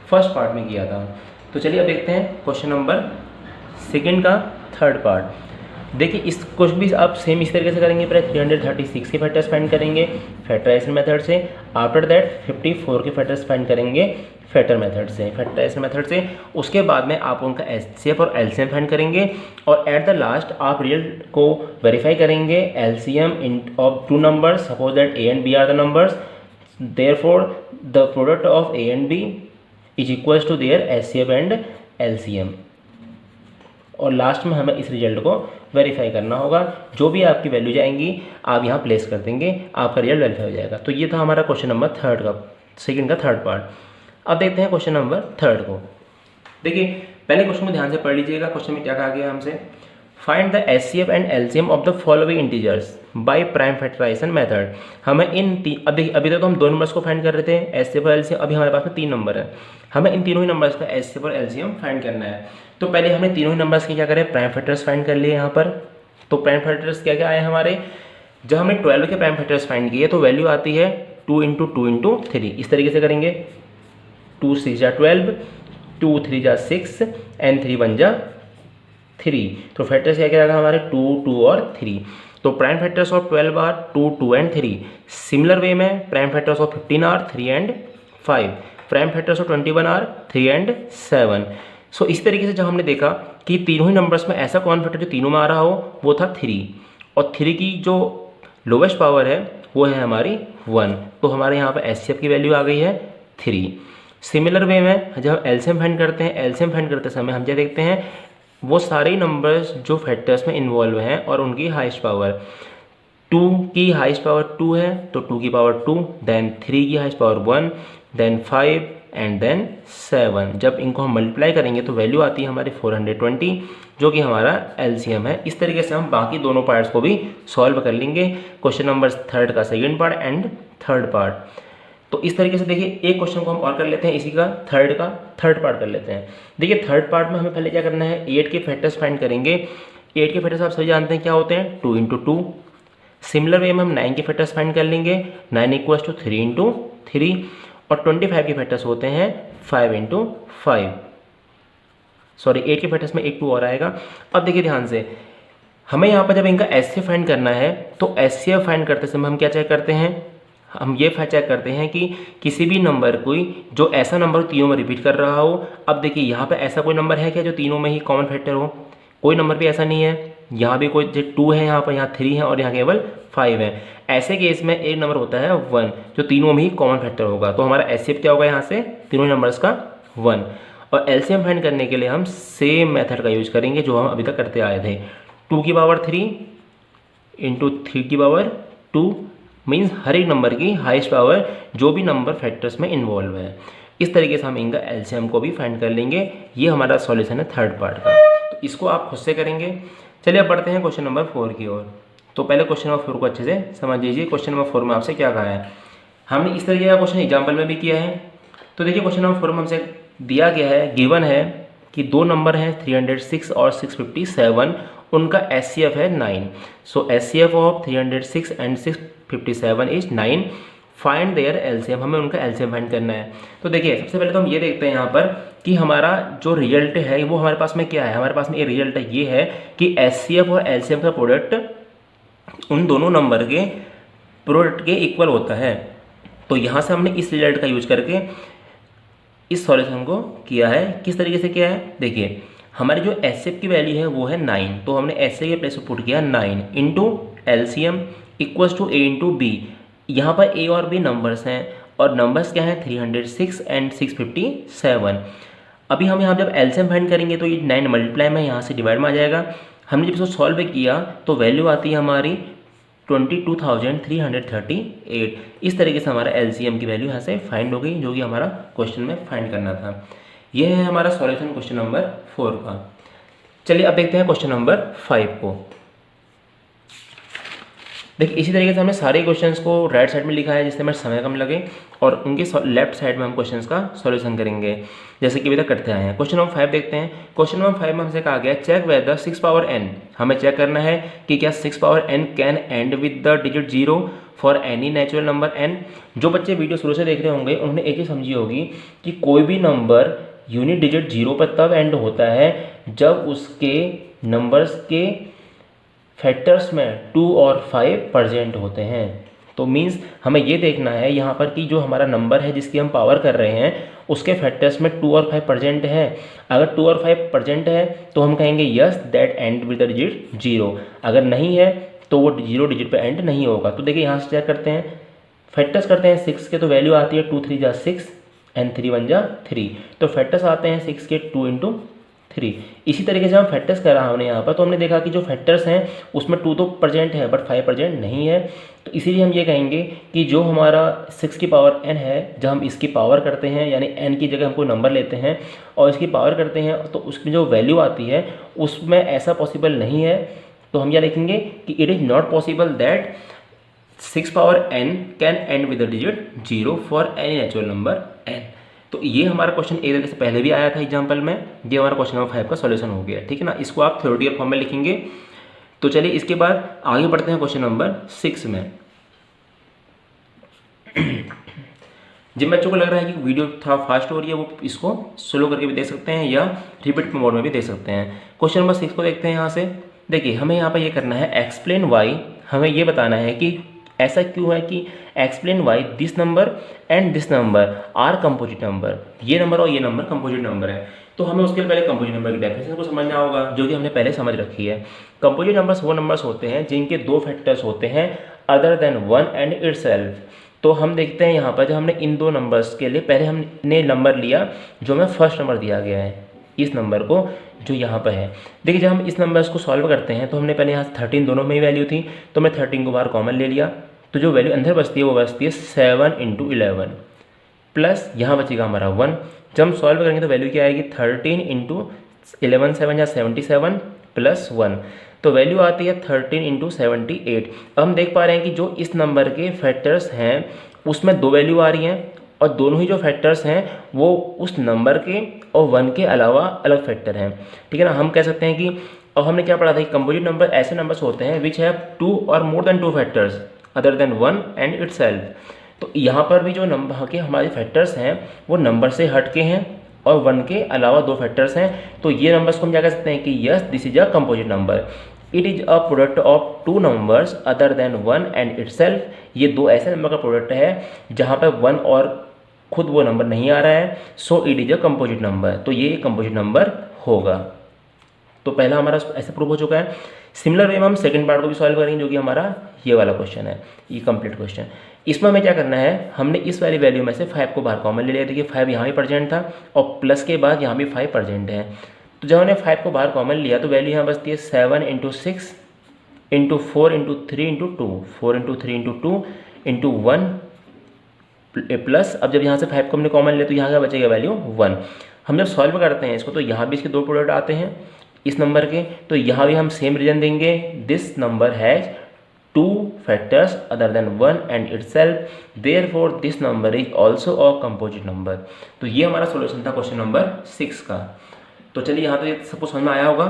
Speaker 1: फर्स्ट पार्ट में किया था। तो चलिए अब देखते हैं क्वेश्चन नंबर 2 का थर्ड पार्ट। देखिए इस क्वेश्चन भी आप सेम इस तरीके से करेंगे। पहले 336 के फैक्टर्स फाइंड करेंगे फैक्टराइजेशन मेथड से, आफ्टर दैट 54 के फैक्टर्स फाइंड करेंगे फैक्टराइजेशन मेथड से। उसके बाद में आप उनका एचसीएफ और एलसीएम फाइंड करेंगे और एट द लास्ट आप रिजल्ट को वेरीफाई करेंगे LCM of 2 numbers, suppose that a and b are the numbers, therefore the product of a and b is equals to their HCF and LCM. और last में हमें इस result को verify करना होगा। जो भी आपकी वैल्यू जाएंगी आप यहाँ प्लेस कर देंगे, आपका रिजल्ट वेरीफाई हो जाएगा। तो ये था हमारा क्वेश्चन नंबर 2 का थर्ड पार्ट। अब देखते हैं क्वेश्चन नंबर 3 को। देखिए पहले क्वेश्चन को ध्यान से पढ़ लीजिएगा। क्वेश्चन में क्या कहा गया हमसे, find the HCF and LCM of the following integers by prime factorisation method. हमें अभी तक तो हम 2 नंबर्स को फाइंड कर रहे थे एचसीएफ और एलसीएम, अभी हमारे पास में 3 नंबर है, हमें इन तीनों ही नंबर्स का एचसीएफ और एलसीएम फाइंड करना है। तो पहले हमने तीनों ही नंबर्स के क्या करें प्राइम फैक्टर्स फाइंड कर लिए यहाँ पर। तो प्राइम फैक्टर्स क्या क्या आए हमारे, जब हमने 12 के प्राइम फैक्टर्स फाइंड किए तो वैल्यू आती है 2 × 2 × 3। इस तरीके से करेंगे 2 × 6 = 12, 2 × 3 = 6 एंड 3 × 1 = 3। तो फैक्टर्स क्या क्या आएगा हमारे 2 2 और 3। तो prime factors of 12 are 2 2 and 3। Similar way में prime factors of 15 are 3 and 5। Prime factors of 21 are 3 and 7। So इस तरीके से जब हमने देखा कि तीनों ही नंबर्स में ऐसा कॉमन फैक्टर जो तीनों में आ रहा हो वो था 3, और 3 की जो लोवेस्ट पावर है वो है हमारी 1। तो हमारे यहाँ पर एचसीएफ की वैल्यू आ गई है 3। सिमिलर वे में जब हम एलसीएम फाइंड करते हैं, एलसीएम फाइंड करते समय हम क्या देखते हैं, वो सारे नंबर्स जो फैक्टर्स में इन्वॉल्व हैं और उनकी हाईएस्ट पावर। 2 की हाईएस्ट पावर 2 है तो 2 की पावर 2, देन 3 की highest power 1, then 5 and then 7। जब इनको हम मल्टीप्लाई करेंगे तो वैल्यू आती है हमारी 420, जो कि हमारा एलसीएम है। इस तरीके से हम बाकी दोनों पार्ट्स को भी सॉल्व कर लेंगे, क्वेश्चन नंबर 3 का second part and third part. तो इस तरीके से देखिए एक क्वेश्चन को हम और कर लेते हैं, इसी का थर्ड पार्ट कर लेते हैं। देखिए थर्ड पार्ट में हमें पहले क्या करना है, 8 के फैक्टर्स फाइंड करेंगे। 8 के फैक्टर्स आप सभी जानते हैं क्या होते हैं, 2 × 2। सिमिलर वे में हम 9 के फैक्टर्स फाइंड कर लेंगे, 9 = 3 × 3। और 25 के फैक्टर्स होते हैं 5 × 5। सॉरी 8 के फैक्टर्स में एक 2 और आएगा। अब देखिए ध्यान से, हमें यहाँ पर जब इनका एचसीएफ फाइंड करना है तो एचसीएफ फाइंड करते समय हम क्या चेक करते हैं, हम ये चेक करते हैं कि किसी भी नंबर कोई जो ऐसा नंबर तीनों में रिपीट कर रहा हो। अब देखिए यहाँ पे ऐसा कोई नंबर है क्या जो तीनों में ही कॉमन फैक्टर हो, कोई नंबर भी ऐसा नहीं है। यहाँ भी कोई 2 है, यहाँ पर, यहाँ 3 है और यहाँ केवल 5 है। ऐसे केस में एक नंबर होता है 1 जो तीनों में ही कॉमन फैक्टर होगा। तो हमारा एचसीएफ क्या होगा यहाँ से, तीनों नंबर्स का 1। और एलसीएम फाइंड करने के लिए हम सेम मेथड का यूज करेंगे जो हम अभी तक करते आए थे, 2 की पावर 3 × 3 की पावर 2 मीन्स हर एक नंबर की हाईएस्ट पावर जो भी नंबर फैक्टर्स में इन्वॉल्व है। इस तरीके से हम इनका एलसीएम को भी फाइंड कर लेंगे। ये हमारा सॉल्यूशन है थर्ड पार्ट का, तो इसको आप खुद से करेंगे। चलिए अब बढ़ते हैं क्वेश्चन नंबर 4 की ओर। तो पहले क्वेश्चन नंबर 4 को अच्छे से समझ लीजिए। क्वेश्चन नंबर 4 में आपसे क्या कहा है, हमने इस तरीके का क्वेश्चन एग्जाम्पल में भी किया है। तो देखिए क्वेश्चन नंबर 4 में हमसे दिया गया है, गिवन है कि दो नंबर हैं 306 और 657, उनका एचसीएफ है 9। So HCF of 306 and 657 is 9। Find their LCM, हमें उनका एलसीएम फाइंड करना है। तो देखिए सबसे पहले तो हम ये देखते हैं यहाँ पर कि हमारा जो रिजल्ट है वो हमारे पास में क्या है। हमारे पास में ये रिजल्ट ये है कि एचसीएफ और एलसीएम का प्रोडक्ट उन दोनों नंबर के प्रोडक्ट के इक्वल होता है। तो यहाँ से हमने इस रिजल्ट का यूज करके इस सॉल्यूशन को किया है। किस तरीके से किया है, देखिए हमारी जो एचसीएफ की वैल्यू है वो है 9, तो हमने एचसीएफ के प्लेस पे पुट किया 9 into LCM equals to a into b. यहाँ पर ए और बी नंबर्स हैं और नंबर्स क्या हैं 306 एंड 657। अभी हम यहाँ जब एलसीएम फाइंड करेंगे तो ये 9 मल्टीप्लाई में यहाँ से डिवाइड में आ जाएगा। हमने जब इसको सॉल्व किया तो वैल्यू आती है हमारी 22,338। इस तरीके से हमारा एलसीएम की वैल्यू यहाँ से फाइंड हो गई, जो कि हमारा क्वेश्चन में फाइंड करना था। यह है हमारा सॉल्यूशन क्वेश्चन नंबर 4 का। चलिए अब देखते हैं क्वेश्चन नंबर 5 को। देखिए इसी तरीके से हमने सारे क्वेश्चंस को राइट साइड में लिखा है जिससे हमें समय कम लगे, और उनके लेफ्ट साइड में हम क्वेश्चंस का सॉल्यूशन करेंगे जैसे कि अभी तक करते आए हैं। क्वेश्चन नंबर 5 देखते हैं। क्वेश्चन नंबर 5 में हमसे कहा गया चेक वेदर 6 पावर n, हमें चेक करना है कि क्या 6 power n can and with the digit 0 for any natural number n। जो बच्चे वीडियो शुरू से देख रहे होंगे उन्होंने एक ही समझी होगी कि कोई भी नंबर यूनिट डिजिट 0 पर तब एंड होता है जब उसके नंबर्स के फैक्टर्स में 2 और 5 प्रेजेंट होते हैं। तो मीन्स हमें ये देखना है यहाँ पर कि जो हमारा नंबर है जिसकी हम पावर कर रहे हैं उसके फैक्टर्स में 2 और 5 प्रेजेंट है। अगर 2 और 5 प्रेजेंट है तो हम कहेंगे yes that and with the digit 0। अगर नहीं है तो वो 0 डिजिट पे एंड नहीं होगा। तो देखिए यहाँ से चेक करते हैं, फैक्टर्स करते हैं 6 के, तो वैल्यू आती है 2 3 जा 6 एंड 3 1 जा 3। तो फैक्टर्स आते हैं 6 के 2 × 3। इसी तरीके से हम फैक्टर्स कर रहा हमने यहाँ पर, तो हमने देखा कि जो फैक्टर्स हैं उसमें 2 तो प्रेजेंट है बट 5 प्रेजेंट नहीं है। तो इसीलिए हम ये कहेंगे कि जो हमारा 6 की पावर n है, जब हम इसकी पावर करते हैं यानी n की जगह हम कोई नंबर लेते हैं और इसकी पावर करते हैं तो उसकी जो वैल्यू आती है उसमें ऐसा पॉसिबल नहीं है। तो हम क्या लिखेंगे कि it is not possible that 6 power n can and with the digit 0 for any natural number n। तो ये हमारा क्वेश्चन एक तरीके से पहले भी आया था एग्जाम्पल में। ये हमारा क्वेश्चन नंबर 5 का सॉल्यूशन हो गया, ठीक है ना। इसको आप थ्योरेटिकल फॉर्म में लिखेंगे। तो चलिए इसके बाद आगे बढ़ते हैं क्वेश्चन नंबर 6 में। जिन बच्चों को लग रहा है कि वीडियो थोड़ा फास्ट हो रही है वो इसको स्लो करके भी देख सकते हैं या रिपीट मोड में भी देख सकते हैं। क्वेश्चन नंबर 6 को देखते हैं। यहाँ से देखिए हमें यहाँ पर ये करना है एक्सप्लेन वाई। हमें ये बताना है कि ऐसा क्यों है कि explain why this number and this number are composite number. ये नंबर और ये नंबर कंपोजिट नंबर है। तो हमें उसके पहले कंपोजिट नंबर की डेफिनेशन को समझना होगा, जो कि हमने पहले समझ रखी है। कंपोजिट नंबर्स वो नंबर्स होते हैं जिनके 2 फैक्टर्स होते हैं अदर देन 1 एंड इटसेल्फ। तो हम देखते हैं यहाँ पर जब हमने इन 2 नंबर्स के लिए पहले हमने नंबर लिया जो हमें फर्स्ट नंबर दिया गया है, इस नंबर को जो यहाँ पर है। देखिए जब हम इस नंबर्स को सॉल्व करते हैं तो हमने पहले यहाँ 13 दोनों में ही वैल्यू थी, तो मैं 13 को बाहर कॉमन ले लिया, तो जो वैल्यू अंदर बचती है वो बचती है 7 × 11। प्लस यहाँ बचेगा हमारा 1। जब हम सॉल्व करेंगे तो वैल्यू क्या आएगी 13 इंटू 11 7 या 77 प्लस 1, तो वैल्यू आती है 13 इंटू 78। अब हम देख पा रहे हैं कि जो इस नंबर के फैक्टर्स हैं उसमें दो वैल्यू आ रही हैं और दोनों ही जो फैक्टर्स हैं वो उस नंबर के और 1 के अलावा अलग फैक्टर हैं, ठीक है ना। हम कह सकते हैं कि, और हमने क्या पढ़ा था कि कंपोजिट नंबर ऐसे नंबर्स होते हैं विच हैव 2 और more than 2 factors other then 1 and itself. तो यहाँ पर भी जो नंबर के हमारे फैक्टर्स हैं वो नंबर से हट के हैं और 1 के अलावा 2 फैक्टर्स हैं, तो ये नंबर्स को हम क्या कह सकते हैं कि yes this is a composite number. It is a product of 2 numbers other than 1 and itself. ये दो ऐसे नंबर का प्रोडक्ट है जहाँ पर 1 और खुद वो नंबर नहीं आ रहा है, so it is a composite number, तो ये कंपोजिट नंबर होगा। तो पहला हमारा ऐसे प्रूव हो चुका है। सिमिलर वे में हम सेकंड पार्ट को भी सॉल्व करेंगे जो कि हमारा ये वाला क्वेश्चन है, ये कंप्लीट क्वेश्चन। इसमें हमें क्या करना है, हमने इस वाली वैल्यू में से 5 को बाहर कॉमन ले लिया। देखिए 5 यहाँ भी प्रेजेंट था और प्लस के बाद यहाँ भी 5 प्रेजेंट है, तो जब हमने 5 को बाहर कॉमन लिया तो वैल्यू यहाँ बचती है 7 into 6 into 4 into 3 into 2, 4 into 3 into 2 into 1 plus, अब जब यहाँ से 5 को हमने कॉमन लिया तो यहाँ का बचेगा वैल्यू 1। हम जब सॉल्व करते हैं इसको तो यहाँ भी इसके दो प्रोडक्ट आते हैं इस नंबर के, तो यहाँ भी हम सेम रीजन देंगे, this number has 2 factors other then 1 and itself, therefore this number is also a composite number. तो ये हमारा सॉल्यूशन था क्वेश्चन नंबर 6 का। तो चलिए यहाँ तो सबको समझ में आया होगा।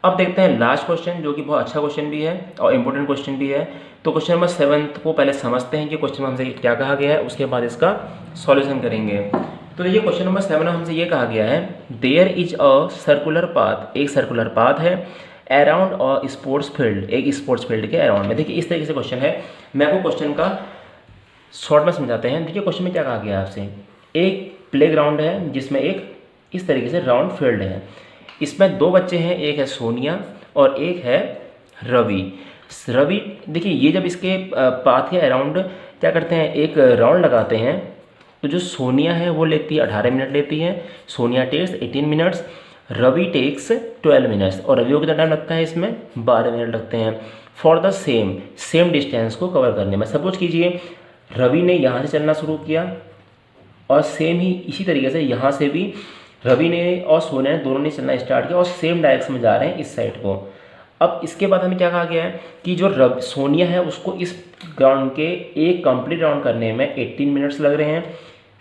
Speaker 1: अब देखते हैं लास्ट क्वेश्चन जो कि बहुत अच्छा क्वेश्चन भी है और इम्पोर्टेंट क्वेश्चन भी है। तो क्वेश्चन नंबर 7 को पहले समझते हैं कि क्वेश्चन में हमसे क्या कहा गया है, उसके बाद इसका सॉल्यूशन करेंगे। तो देखिए क्वेश्चन नंबर 7 में हमसे ये कहा गया है, there is a circular path, एक सर्कुलर पाथ है अराउंड अ स्पोर्ट्स फील्ड, एक स्पोर्ट्स फील्ड के अराउंड में। देखिए इस तरीके से क्वेश्चन है, मैं आपको क्वेश्चन का शॉर्ट में समझाते हैं। देखिए क्वेश्चन में क्या कहा गया है आपसे, एक प्ले ग्राउंड है जिसमें एक इस तरीके से राउंड फील्ड है, इसमें 2 बच्चे हैं, एक है सोनिया और एक है रवि। रवि देखिए ये जब इसके पाथ के अराउंड क्या करते हैं, एक राउंड लगाते हैं, तो जो सोनिया है वो लेती है 18 मिनट लेती है, Sonia takes 18 minutes, Ravi takes 12 minutes, और रवि को कितना टाइम लगता है इसमें 12 मिनट लगते हैं फॉर द सेम डिस्टेंस को कवर करने में। सपोज कीजिए रवि ने यहाँ से चलना शुरू किया और सेम ही इसी तरीके से यहाँ से भी रवि ने और सोनिया ने दोनों ने चलना स्टार्ट किया और सेम डायरेक्शन में जा रहे हैं इस साइड को। अब इसके बाद हमें क्या कहा गया है कि जो सोनिया है उसको इस ग्राउंड के एक कंप्लीट राउंड करने में 18 मिनट्स लग रहे हैं,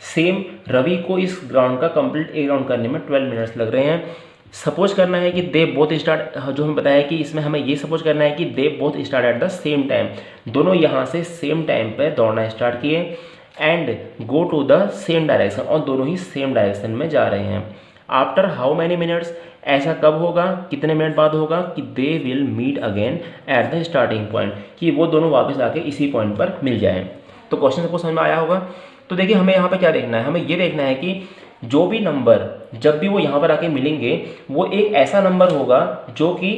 Speaker 1: सेम रवि को इस ग्राउंड का कंप्लीट एक राउंड करने में 12 मिनट्स लग रहे हैं। सपोज करना है कि दे बोथ स्टार्ट, जो हमें बताया कि इसमें हमें ये सपोज करना है कि they both start at the same time, दोनों यहाँ से सेम टाइम पर दौड़ना स्टार्ट किए and go to the same direction, और दोनों ही सेम डायरेक्शन में जा रहे हैं। आफ्टर हाउ मैनी मिनट्स, ऐसा कब होगा, कितने मिनट बाद होगा कि they will meet again at the starting point, कि वो दोनों वापस आके इसी पॉइंट पर मिल जाएं। तो क्वेश्चन सबको समझ में आया होगा। तो देखिए हमें यहाँ पर क्या देखना है, हमें ये देखना है कि जो भी नंबर जब भी वो यहाँ पर आके मिलेंगे वो एक ऐसा नंबर होगा जो कि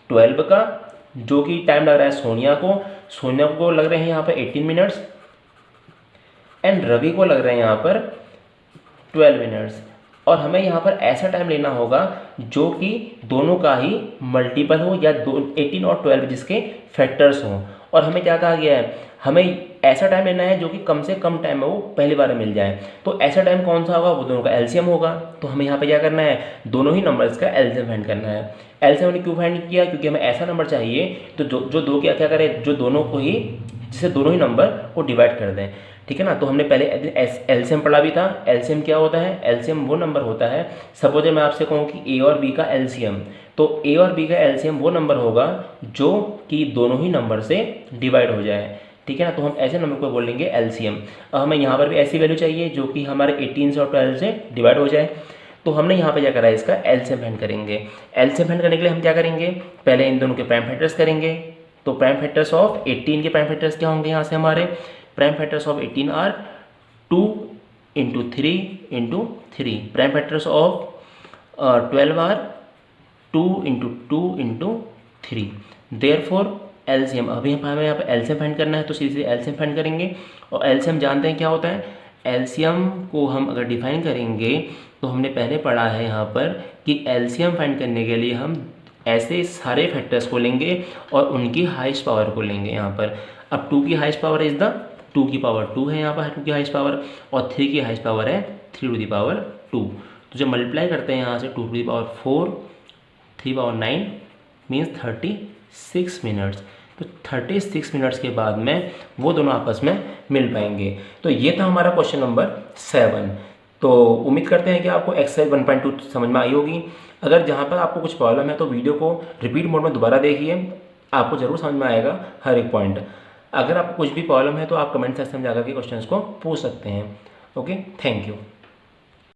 Speaker 1: 12 का, जो कि टाइम लग रहा है सोनिया को लग रहे हैं यहाँ पर 18 मिनट्स एंड रवि को लग रहे हैं यहाँ पर 12 मिनट्स, और हमें यहाँ पर ऐसा टाइम लेना होगा जो कि दोनों का ही मल्टीपल हो या 18 और 12 जिसके फैक्टर्स हों। और हमें क्या कहा गया है, हमें ऐसा टाइम लेना है जो कि कम से कम टाइम में वो पहली बार मिल जाए। तो ऐसा टाइम कौन सा होगा, वो दोनों का एलसीएम होगा। तो हमें यहाँ पे क्या करना है, दोनों ही नंबर्स का एलसीएम फाइंड करना है। एलसीएम हमने क्यों फाइंड किया, क्योंकि हमें ऐसा नंबर चाहिए तो जो दो क्या करें, जो दोनों को ही, जिससे दोनों ही नंबर को डिवाइड कर दें, ठीक है ना। तो हमने पहले एलसीएम पढ़ा भी था। एलसीएम क्या होता है, एलसीएम वो नंबर होता है, सपोज मैं आपसे कहूँ कि ए और बी का एलसीएम, तो ए और बी का एलसीएम वो नंबर होगा जो कि दोनों ही नंबर से डिवाइड हो जाए, ठीक है ना। तो हम ऐसे नंबर को बोलेंगे एलसीएम। अब हमें यहाँ पर भी ऐसी वैल्यू चाहिए जो कि हमारे 18 से और 12 से डिवाइड हो जाए। तो हमने यहाँ पे क्या करा है, इसका एलसीएम फाइंड करेंगे। एलसीएम फाइंड करने के लिए हम क्या करेंगे, पहले इन दोनों के प्राइम फैक्टर्स करेंगे। तो प्राइम फैक्टर्स ऑफ 18 के प्राइम फैक्टर्स क्या होंगे, यहाँ से हमारे prime factors of 18 are 2 into 3 into 3, prime factors of 12 are 2 into 2 into 3। Therefore LCM, अभी हमें यहाँ पर एलसीएम फाइंड करना है तो सीधे एलसीएम फाइंड करेंगे। और एलसीएम जानते हैं क्या होता है, एलसीएम को हम अगर डिफाइन करेंगे तो हमने पहले पढ़ा है यहाँ पर कि एलसीएम फाइंड करने के लिए हम ऐसे सारे फैक्टर्स को लेंगे और उनकी हाईएस्ट पावर को लेंगे यहाँ पर। अब 2 की हाईएस्ट पावर इज द 2 की पावर 2 है यहाँ पर 2 की हाईएस्ट पावर, और 3 की हाईएस्ट पावर है 3 टू दी पावर 2। तो जब मल्टीप्लाई करते हैं यहाँ से 2 to the power 4, 3 power 9 means 36 minutes. तो 36 मिनट्स के बाद में वो दोनों आपस में मिल पाएंगे। तो ये था हमारा क्वेश्चन नंबर 7। तो उम्मीद करते हैं कि आपको एक्सरसाइज 1.2 समझ में आई होगी। अगर जहाँ पर आपको कुछ प्रॉब्लम है तो वीडियो को रिपीट मोड में दोबारा देखिए, आपको ज़रूर समझ में आएगा हर एक पॉइंट। अगर आपको कुछ भी प्रॉब्लम है तो आप कमेंट सेक्शन में जाकर के क्वेश्चंस को पूछ सकते हैं। Okay, thank you.